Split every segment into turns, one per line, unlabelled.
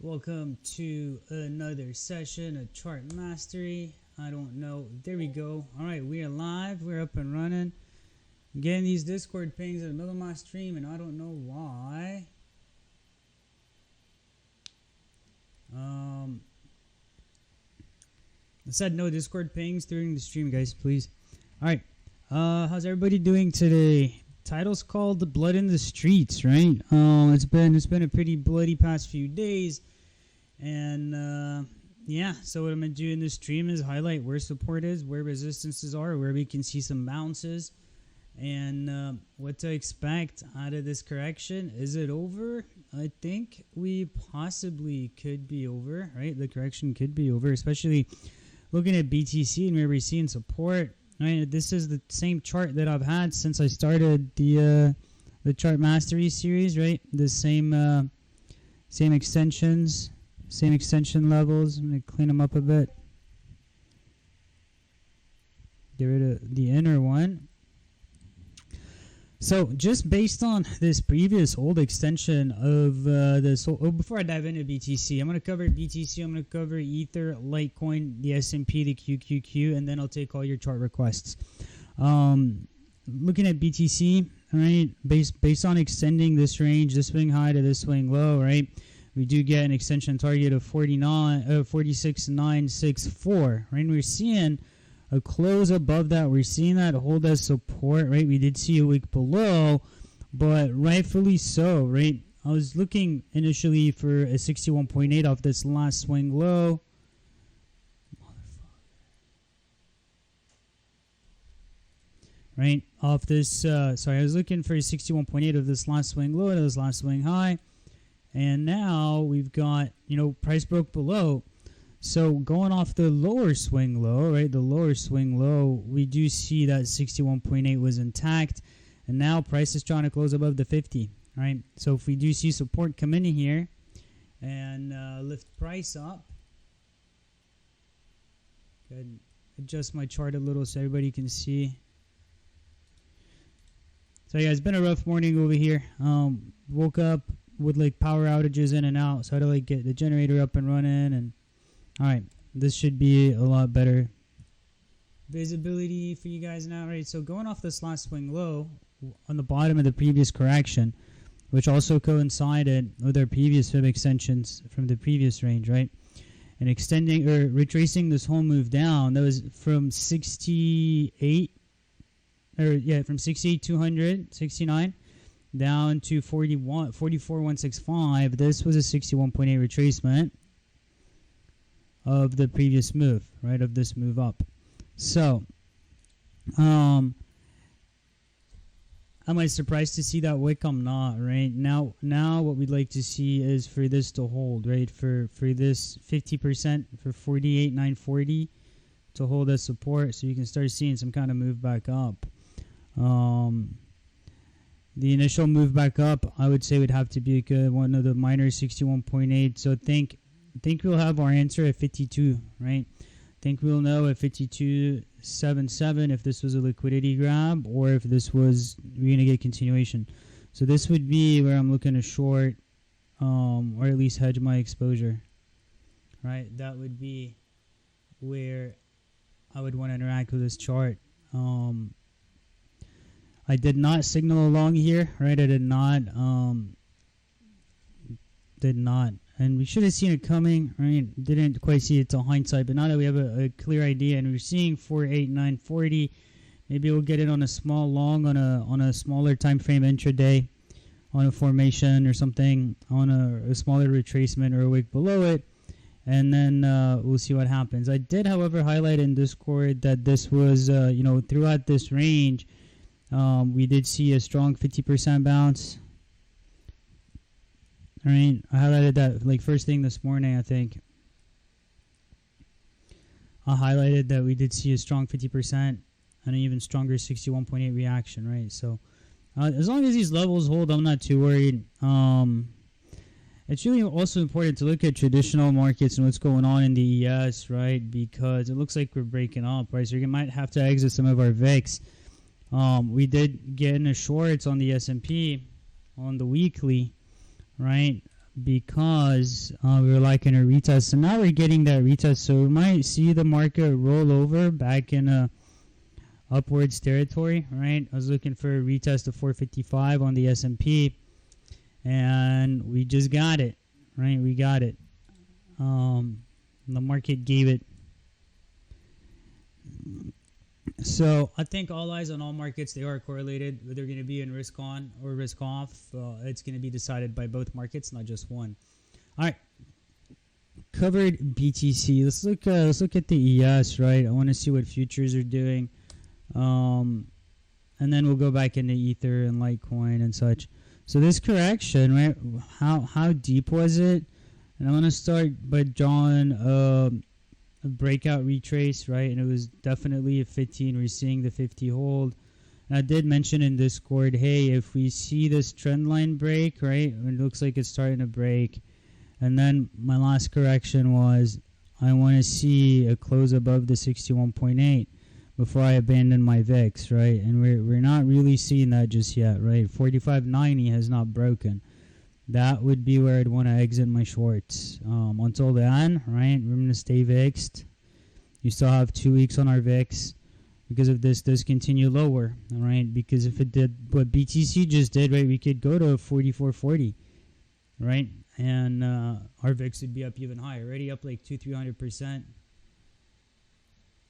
Welcome to another session of chart mastery. I don't know. There we go. All right, we are live. We're up and running. I'm getting these Discord pings in the middle of my stream, and I don't know why. I said no Discord pings during the stream, guys, please. All right. How's everybody doing today? Title's called "The Blood in the Streets," right? It's been a pretty bloody past few days. And yeah, so what I'm going to do in this stream is highlight where support is, where resistances are, where we can see some bounces, and what to expect out of this correction. Is it over? I think we possibly could be over, right? The correction could be over, especially looking at BTC and where we're seeing support. Right? This is the same chart that I've had since I started the chart mastery series, right? The same extensions. Same extension levels. I'm going to clean them up a bit. Get rid of the inner one. So just based on this previous old extension of this, before I dive into BTC, I'm going to cover BTC, I'm going to cover Ether, Litecoin, the S&P, the QQQ, and then I'll take all your chart requests. Looking at BTC, right, based on extending this range, this swing high to this swing low, right, we do get an extension target of 46,964, right? And we're seeing a close above that. We're seeing that hold as support, right? We did see a wick below, but rightfully so, right? I was looking initially for a 61.8 off this last swing low. Right? Off this, I was looking for a 61.8 of this last swing low to this last swing high. And now we've got, price broke below. So going off the lower swing low, right, the lower swing low, we do see that 61.8 was intact. And now price is trying to close above the 50, right? So if we do see support come in here and lift price up, go ahead and adjust my chart a little so everybody can see. So yeah, it's been a rough morning over here. Woke up with like power outages in and out, so I had to get the generator up and running. And all right, this should be a lot better visibility for you guys now, right? So going off this last swing low on the bottom of the previous correction, which also coincided with our previous fib extensions from the previous range, right? And extending or retracing this whole move down, that was from 68, from 68,200, 69. Down to 44,165. This was a 61.8 retracement of the previous move, right? Of this move up. So, am I surprised to see that wick? I'm not, right? Now what we'd like to see is for this to hold, right? For this 50%, for 48,940 to hold as support, so you can start seeing some kind of move back up. The initial move back up, I would say, would have to be a good one of the minor 61.8. So think we'll have our answer at 52, right? Think we'll know at 52.77 if this was a liquidity grab or if this was we're gonna get continuation. So this would be where I'm looking to short, or at least hedge my exposure, right? That would be where I would want to interact with this chart. I did not signal along here, right? I did not. And we should have seen it coming, right? Didn't quite see it till hindsight, but now that we have a clear idea and we're seeing 48,940, maybe we'll get it on a small long on a smaller time frame intraday, on a formation or something, on a smaller retracement or a wick below it, and then we'll see what happens. I did, however, highlight in Discord that this was, throughout this range. We did see a strong 50% bounce. All right, I highlighted that first thing this morning, I think. I highlighted that we did see a strong 50% and an even stronger 61.8 reaction, right? So as long as these levels hold, I'm not too worried. It's really also important to look at traditional markets and what's going on in the ES, right? Because it looks like we're breaking up, right? So we might have to exit some of our VIX. We did get in a shorts on the S&P on the weekly, right? because we were liking a retest. So now we're getting that retest. So we might see the market roll over back in a upwards territory, right? I was looking for a retest of 455 on the S&P, and we just got it, right? We got it. The market gave it. So I think all eyes on all markets, they are correlated. Whether they're going to be in risk on or risk off, it's going to be decided by both markets, not just one. All right, covered BTC. Let's look at the ES, right? I want to see what futures are doing, and then we'll go back into Ether and Litecoin and such. So this correction, right? How deep was it? And I'm going to start by drawing a breakout retrace, right? And it was definitely a 15. We're seeing the 50 hold. And I did mention in Discord, hey, if we see this trend line break, right? It looks like it's starting to break. And then my last correction was I want to see a close above the 61.8 before I abandon my VIX, right? And we're not really seeing that just yet, right? 45.90 has not broken. That would be where I'd want to exit my shorts. Until then, right, we're going to stay VIXed. You still have 2 weeks on our VIX. Because if this does continue lower, all right, because if it did what BTC just did, right, we could go to 44.40, right, and our VIX would be up even higher, already up like 200-300%.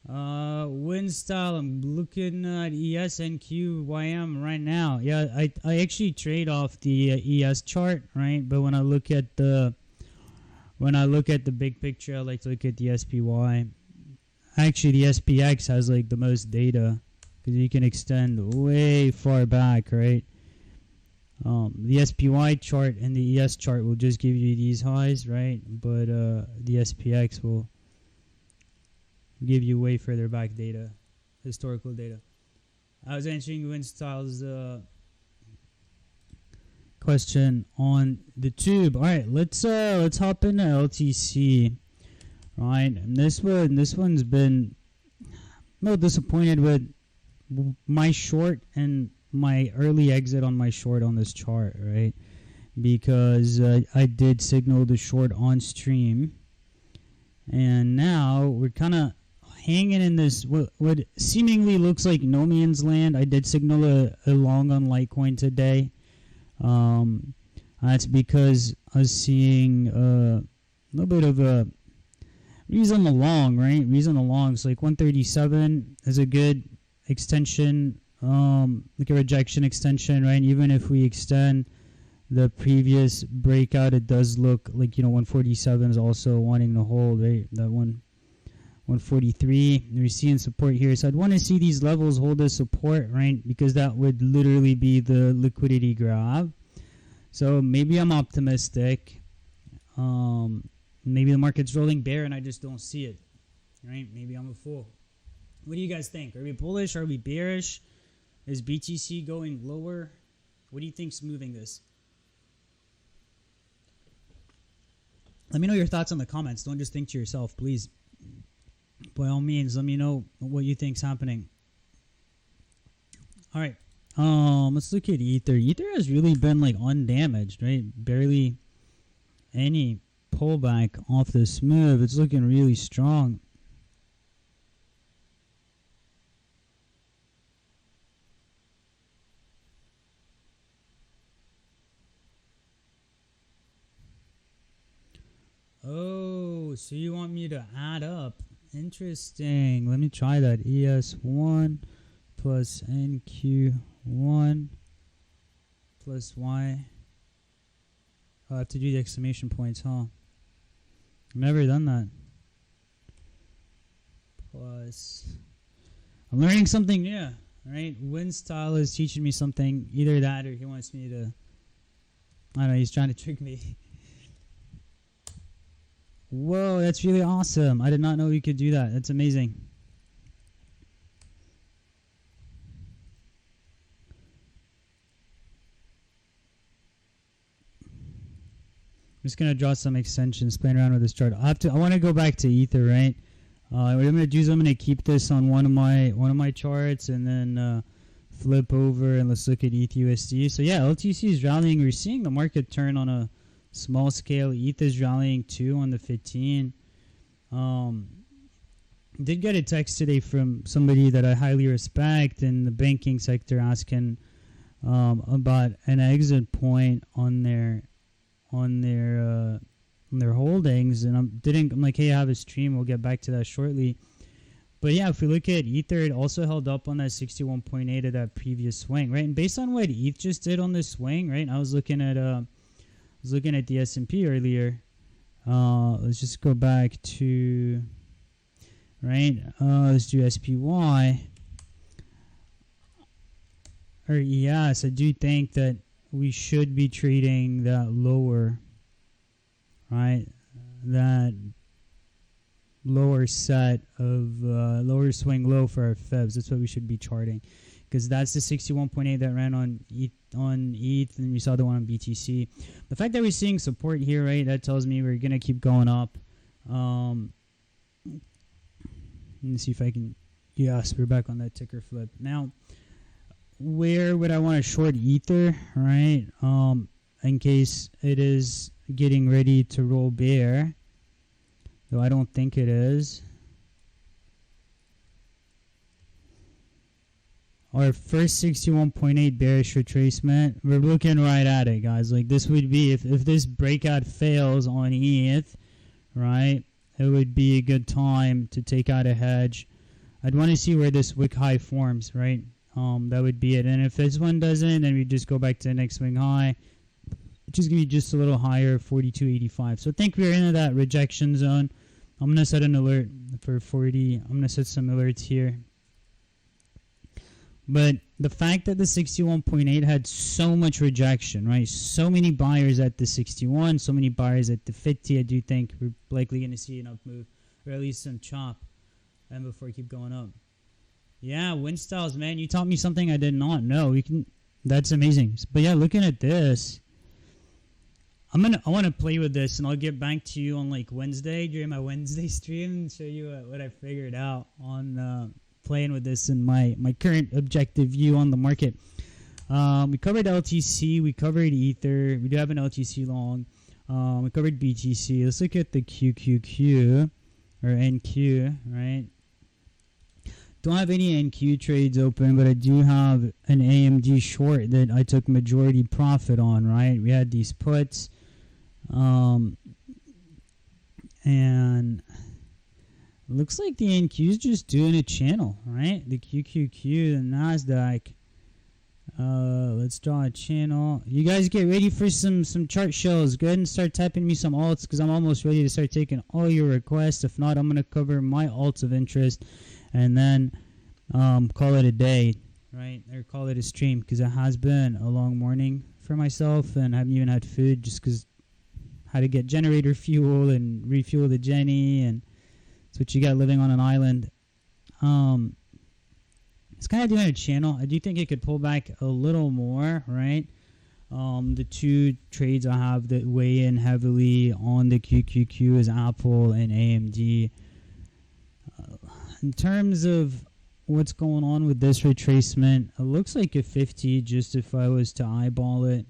Wind style, I'm looking at ES and QYM right now. Yeah, I actually trade off the ES chart, right? But when I look at the big picture, I like to look at the SPY. Actually, the SPX has like the most data because you can extend way far back, right? The SPY chart and the ES chart will just give you these highs, right? But the SPX will give you way further back data, historical data. I was answering Winstyle's question on the tube. All right, let's hop into LTC. Right, and this one's been a little disappointed with my short and my early exit on my short on this chart, right? Because I did signal the short on stream, and now we're kind of hanging in this what seemingly looks like no man's land. I did signal a long on Litecoin today. That's because I was seeing a little bit of a reason along, right? Reason along. So like 137 is a good extension, like a rejection extension, right? And even if we extend the previous breakout, it does look like, 147 is also wanting to hold, right? That 143, we're seeing support here. So I'd want to see these levels hold as support, right? Because that would literally be the liquidity grab. So maybe I'm optimistic. Maybe the market's rolling bear and I just don't see it, right? Maybe I'm a fool. What do you guys think? Are we bullish? Are we bearish? Is BTC going lower? What do you think's moving this? Let me know your thoughts in the comments. Don't just think to yourself, please. By all means, let me know what you think's happening. All right. Let's look at Ether. Ether has really been like undamaged, right? Barely any pullback off this move. It's looking really strong. Oh, so you want me to add up? Interesting. Let me try that. ES1 plus NQ1 plus Y. I'll have to do the exclamation points, huh? I've never done that. Plus, I'm learning something new, right? Winstyle is teaching me something. Either that or he wants me to, I don't know, he's trying to trick me. Whoa, that's really awesome. I did not know you could do that. That's amazing. I'm just gonna draw some extensions, playing around with this chart. I want to go back to Ether, right? What I'm gonna do is I'm gonna keep this on one of my charts, and then flip over and let's look at ETHUSD. So yeah, LTC is rallying. We're seeing the market turn on a Small scale. ETH is rallying too on the 15. Did get a text today from somebody that I highly respect in the banking sector asking about an exit point on their holdings, and I'm like, hey, I have a stream. We'll get back to that shortly. But yeah, if we look at Ether, it also held up on that 61.8 of that previous swing, right? And based on what ETH just did on this swing, right? I was looking at the S&P earlier. Let's just go back to, right? Let's do SPY. Or yes, I do think that we should be trading that lower, right? That lower set of lower swing low for our fibs. That's what we should be charting, because that's the 61.8 that ran on ETH, and we saw the one on BTC. The fact that we're seeing support here, right, that tells me we're gonna keep going up. Let me see if I can. Yes, we're back on that ticker flip now. Where would I want to short Ether, right? In case it is getting ready to roll bear, though I don't think it is. Our first 61.8 bearish retracement, we're looking right at it, guys. Like, this would be, if this breakout fails on ETH, right, it would be a good time to take out a hedge. I'd want to see where this wick high forms, right? That would be it. And if this one doesn't, then we just go back to the next swing high, which is going to be just a little higher, 42.85. So I think we're into that rejection zone. I'm going to set an alert for 40. I'm going to set some alerts here. But the fact that the 61.8 had so much rejection, right? So many buyers at the 61, so many buyers at the 50, I do think we're likely going to see an up move, or at least some chop, and before we keep going up. Yeah, wind styles, man. You taught me something I did not know. That's amazing. But yeah, looking at this, I want to play with this, and I'll get back to you on like Wednesday during my Wednesday stream and show you what I figured out on playing with this and my current objective view on the market. We covered LTC, we covered Ether, we do have an LTC long, we covered BTC. Let's look at the QQQ or NQ, right? Don't have any NQ trades open, but I do have an AMD short that I took majority profit on, right? We had these puts, and it looks like the NQ is just doing a channel, right? The QQQ, the NASDAQ. Let's draw a channel. You guys get ready for some chart shows. Go ahead and start typing me some alts, because I'm almost ready to start taking all your requests. If not, I'm going to cover my alts of interest and then call it a day, right? Or call it a stream, because it has been a long morning for myself, and I haven't even had food just because I had to get generator fuel and refuel the Jenny, and that's what you got living on an island. It's kind of doing a channel. I do think it could pull back a little more, right? The two trades I have that weigh in heavily on the QQQ is Apple and AMD. In terms of what's going on with this retracement, it looks like a 50 just if I was to eyeball it.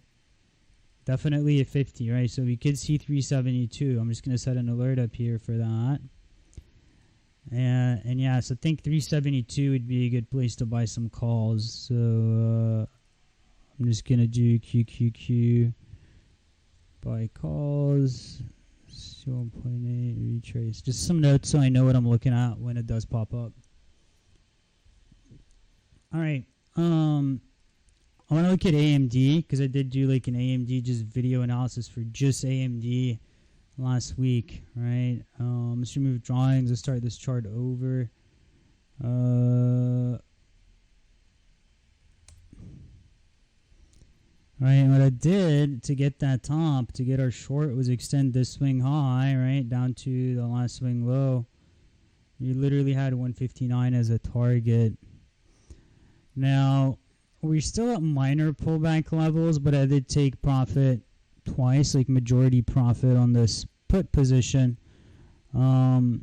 Definitely a 50, right? So we could see 372. I'm just going to set an alert up here for that. And yeah, so I think 372 would be a good place to buy some calls. So I'm just going to do QQQ, buy calls. 1.8 retrace. Just some notes so I know what I'm looking at when it does pop up. All right. I want to look at AMD, because I did do like an AMD just video analysis for just AMD last week, right? Let's remove drawings. Let's start this chart over. Right, and what I did to get that top, to get our short, was extend this swing high, right, down to the last swing low. We literally had 159 as a target. Now, we're still at minor pullback levels, but I did take profit twice, like majority profit on this put position. We're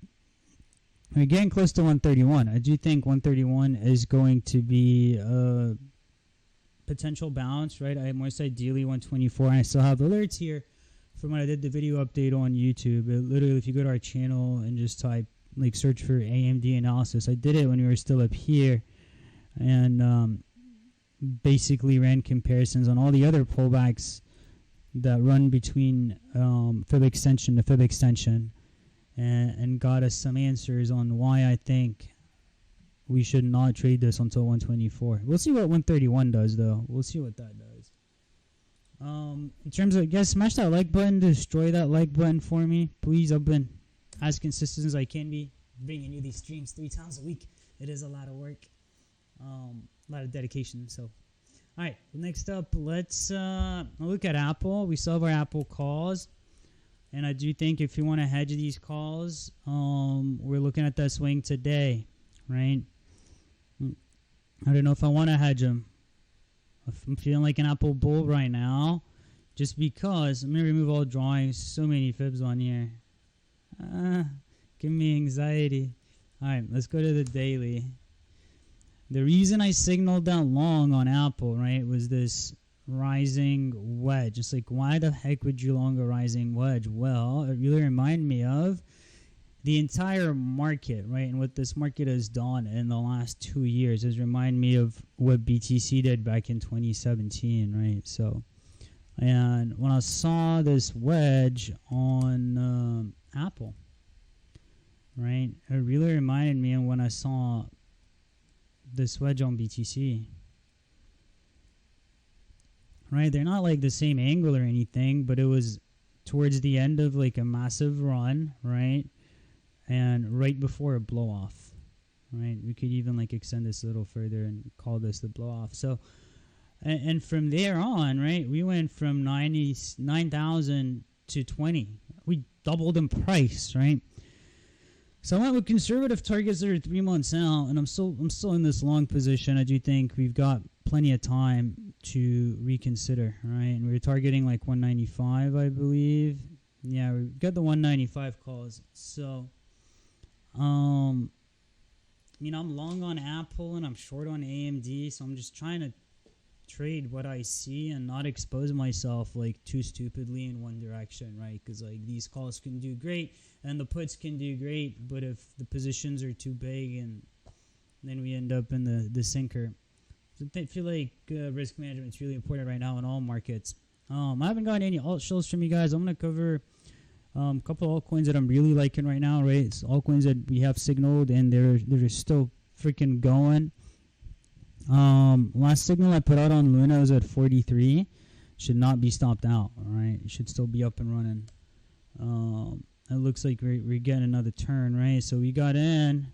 getting close to 131. I do think 131 is going to be a potential bounce, right? I most ideally 124, and I still have alerts here from when I did the video update on YouTube. It literally, if you go to our channel and just type, like, search for AMD analysis, I did it when we were still up here, and basically ran comparisons on all the other pullbacks that run between fib extension to fib extension, and got us some answers on why I think we should not trade this until 124. We'll see what 131 does, though. We'll see what that does. In terms of, guys, smash that like button, destroy that like button for me, please. I've been as consistent as I can be, bringing you these streams 3 times a week. It is a lot of work, a lot of dedication. So, all right, next up, let's look at Apple. We still have our Apple calls, and I do think if you want to hedge these calls, we're looking at that swing today, right? I don't know if I want to hedge them. I'm feeling like an Apple bull right now, just because. I'm going to remove all drawings. So many fibs on here. Give me anxiety. All right, let's go to the daily. The reason I signaled that long on Apple, right, was this rising wedge. It's like, why the heck would you long a rising wedge? Well, it really reminded me of the entire market, right? And what this market has done in the last 2 years has reminded me of what BTC did back in 2017, right? So, and when I saw this wedge on Apple, right, it really reminded me of when I saw this wedge on BTC, right? They're not like the same angle or anything, but it was towards the end of like a massive run, right? And right before a blow off, right? We could even like extend this a little further and call this the blow off. So, and from there on, right, we went from 9,000 to 20. We doubled in price, right? So I went with conservative targets that are 3 months out, and I'm still in this long position. I do think we've got plenty of time to reconsider, right? And we were targeting like 195, I believe. Yeah, we've got the 195 calls. So, I'm long on Apple and I'm short on AMD, so I'm just trying to trade what I see and not expose myself like too stupidly in one direction, right? Because like these calls can do great and the puts can do great, but if the positions are too big, and then we end up in the sinker. So I feel like risk management is really important right now in all markets. I haven't gotten any alt shows from you guys. I'm gonna cover a couple of altcoins that I'm really liking right now, right? It's altcoins that we have signaled and they're still freaking going. Last signal I put out on Luna was at 43. Should not be stopped out, all right? It should still be up and running. It looks like we're getting another turn, right? So we got in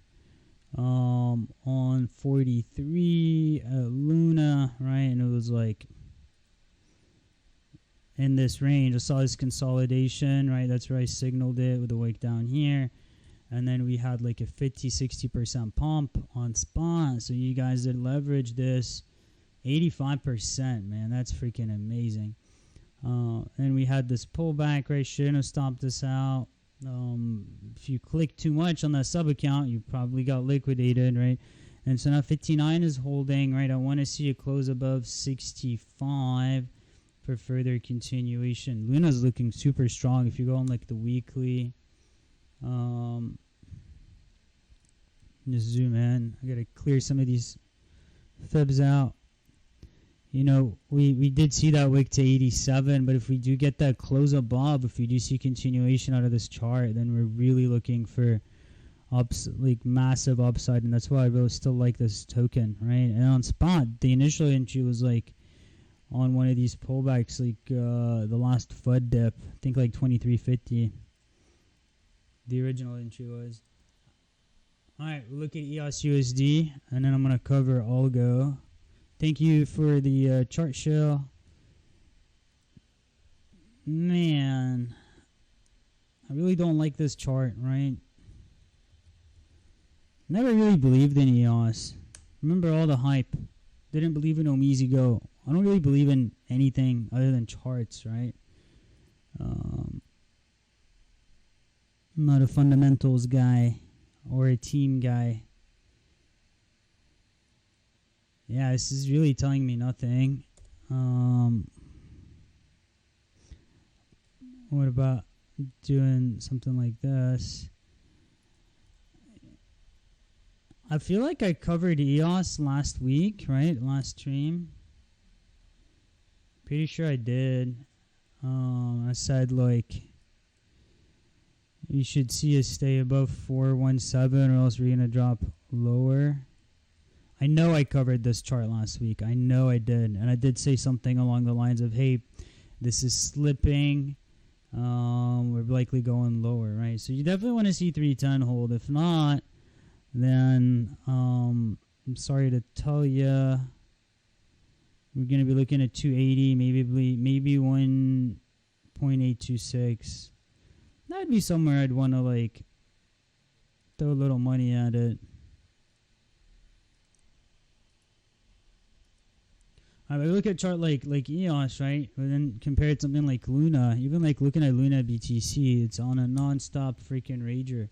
on 43 at Luna, right? And it was like in this range. I saw this consolidation, right? That's where I signaled it with a wick down here. And then we had like a 50-60% pump on spot. So you guys did leverage this 85%, man. That's freaking amazing. And we had this pullback, right? Shouldn't have stopped this out. If you click too much on that sub account, you probably got liquidated, right? And so now 59 is holding, right? I want to see it close above 65 for further continuation. Luna's looking super strong. If you go on like the weekly, just zoom in. I gotta clear some of these fibs out. You know, we did see that wick to 87, but if we do get that close above, if we do see continuation out of this chart, then we're really looking for like massive upside, and that's why I really still like this token, right? And on spot, the initial entry was like on one of these pullbacks, like the last FUD dip, I think like 2350. The original entry was. All right, we'll look at EOS USD, and then I'm gonna cover Algo. Thank you for the chart show. Man, I really don't like this chart, right? Never really believed in EOS. Remember all the hype. Didn't believe in Omizi Go. I don't really believe in anything other than charts, right? I'm not a fundamentals guy or a team guy. Yeah, this is really telling me nothing. What what about doing something like this? I feel like I covered EOS last week, right? Last stream. Pretty sure I did. I said like you should see us stay above 417 or else we're gonna drop lower. I know I covered this chart last week. I know I did, and I did say something along the lines of, "Hey, this is slipping. We're likely going lower, right?" So you definitely want to see 310 hold. If not, then I'm sorry to tell you, we're gonna be looking at 280, maybe 1.826. That'd be somewhere I'd want to like throw a little money at it. I look at a chart like EOS, right? But then compare it to something like Luna. Even like looking at Luna BTC, it's on a non-stop freaking rager.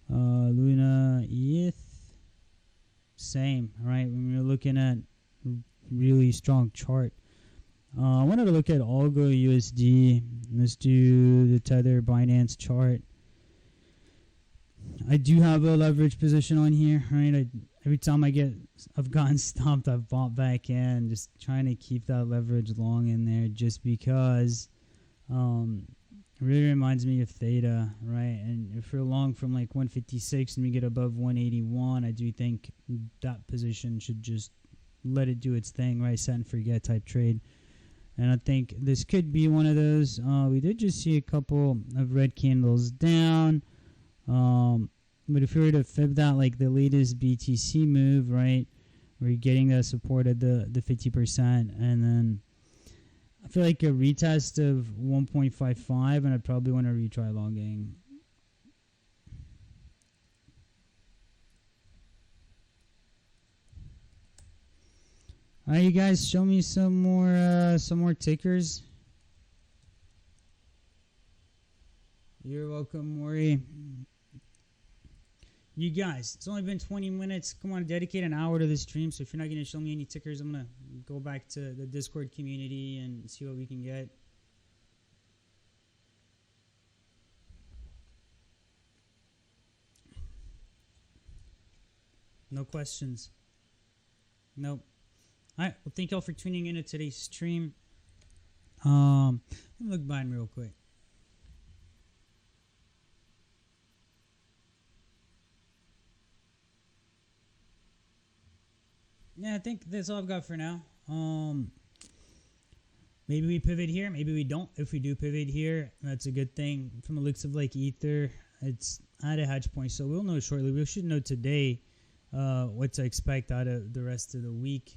Luna ETH, same, right? When we're looking at really strong chart. I wanted to look at Algo USD. Let's do the Tether Binance chart. I do have a leverage position on here, right? Every time I've gotten stopped, I've bought back in, just trying to keep that leverage long in there, just because it really reminds me of Theta, right? And if we're long from like 156 and we get above 181, I do think that position should just let it do its thing, right? Set and forget type trade. And I think this could be one of those. We did just see a couple of red candles down. But if we were to fib that, like the latest BTC move, right, we're getting that support at the 50%, and then I feel like a retest of 1.55, and I'd probably want to retry longing. All right, you guys, show me some more tickers. You're welcome, Maury. You guys, it's only been 20 minutes. Come on, dedicate an hour to this stream. So if you're not going to show me any tickers, I'm going to go back to the Discord community and see what we can get. No questions. Nope. All right. Well, thank y'all for tuning into today's stream. Let me look behind real quick. Yeah, I think that's all I've got for now. Maybe we pivot here, maybe we don't. If we do pivot here, that's a good thing. From the looks of like Ether, it's at a hedge point, so we'll know shortly. We should know today what to expect out of the rest of the week.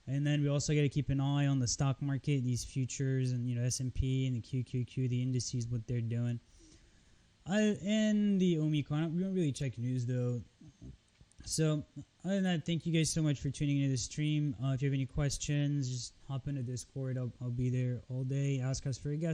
And then we also got to keep an eye on the stock market, these futures, and S&P and the QQQ, the indices, what they're doing. And the Omicron, we don't really check news though. So other than that, thank you guys so much for tuning into the stream. If you have any questions, just hop into Discord. I'll be there all day. Ask us for a guest.